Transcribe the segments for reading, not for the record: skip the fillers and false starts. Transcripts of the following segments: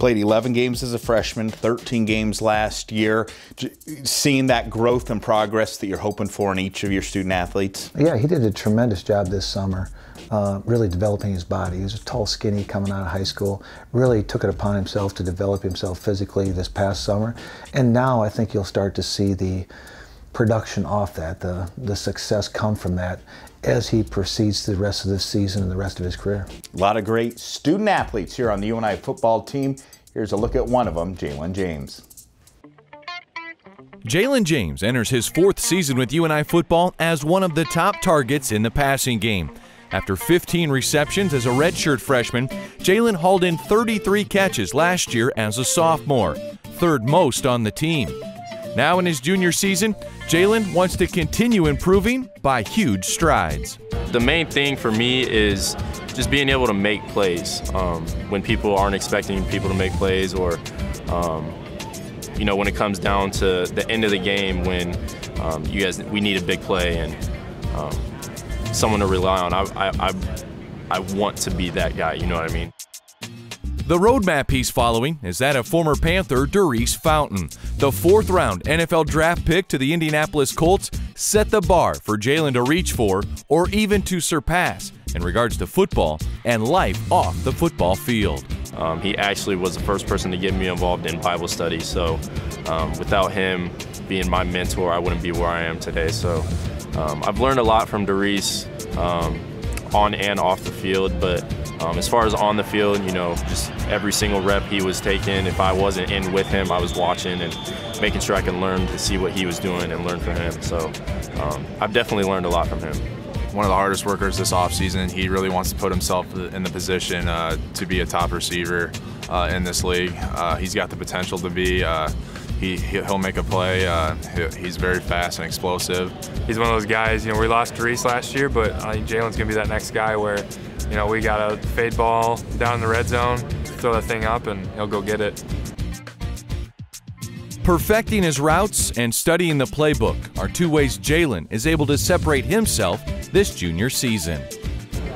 Played 11 games as a freshman, 13 games last year. Seeing that growth and progress that you're hoping for in each of your student athletes? Yeah, he did a tremendous job this summer, really developing his body. He was a tall, skinny coming out of high school. Really took it upon himself to develop himself physically this past summer. And now I think you'll start to see the production off that, the success come from that as he proceeds the rest of this season and the rest of his career. A lot of great student athletes here on the UNI football team. Here's a look at one of them, Jaylin James. Jaylin James enters his 4th season with UNI football as one of the top targets in the passing game. After 15 receptions as a redshirt freshman, Jaylin hauled in 33 catches last year as a sophomore, 3rd most on the team. Now in his junior season, Jaylin wants to continue improving by huge strides. The main thing for me is just being able to make plays when people aren't expecting people to make plays, or you know, when it comes down to the end of the game when we need a big play and someone to rely on. I want to be that guy, you know what I mean? The roadmap he's following is that of former Panther Darius Fountain. The 4th-round NFL draft pick to the Indianapolis Colts set the bar for Jaylin to reach for, or even to surpass, in regards to football and life off the football field. He actually was the first person to get me involved in Bible study, so without him being my mentor, I wouldn't be where I am today. So I've learned a lot from Darius on and off the field, but as far as on the field, you know, just every single rep he was taking, if I wasn't in with him, I was watching and making sure I could learn to see what he was doing and learn from him. So I've definitely learned a lot from him. One of the hardest workers this offseason. He really wants to put himself in the position to be a top receiver in this league. He's got the potential to be. He'll make a play. He's very fast and explosive. He's one of those guys, you know, we lost Darius last year, but I think Jaylin's going to be that next guy where, you know, we got a fade ball down in the red zone, throw that thing up, and he'll go get it. Perfecting his routes and studying the playbook are 2 ways Jaylin is able to separate himself this junior season.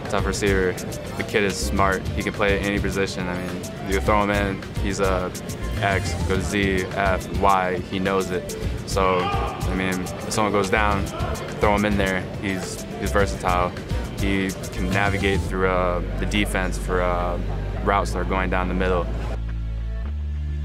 Tough receiver. The kid is smart. He can play any position. I mean, you throw him in, he's a X, goes Z, F, Y, he knows it. So, I mean, if someone goes down, throw him in there. He's versatile. He can navigate through the defense for routes that are going down the middle.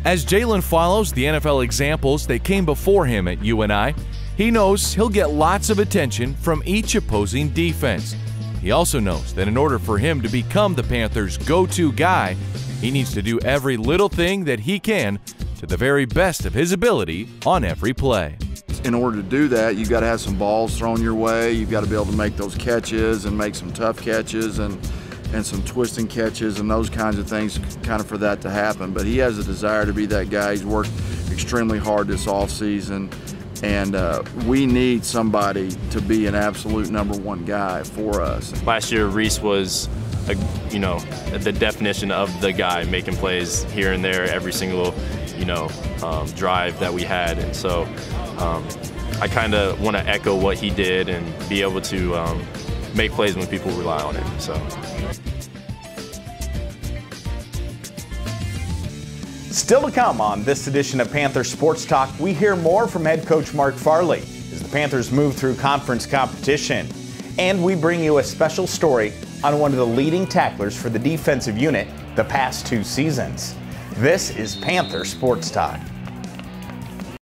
As Jaylin follows the NFL examples that came before him at UNI, he knows he'll get lots of attention from each opposing defense. He also knows that in order for him to become the Panthers' go-to guy, he needs to do every little thing that he can to the very best of his ability on every play. In order to do that, you've got to have some balls thrown your way. You've got to be able to make those catches and make some tough catches and some twisting catches and those kinds of things kind of for that to happen. But he has a desire to be that guy. He's worked extremely hard this offseason, and we need somebody to be an absolute #1 guy for us. Last year, Reese was, you know, the definition of the guy making plays here and there every single, you know, drive that we had. And so I kind of want to echo what he did and be able to make plays when people rely on him. So. Still to come on this edition of Panther Sports Talk, we hear more from head coach Mark Farley as the Panthers move through conference competition. And we bring you a special story on one of the leading tacklers for the defensive unit the past 2 seasons. This is Panther Sports Talk.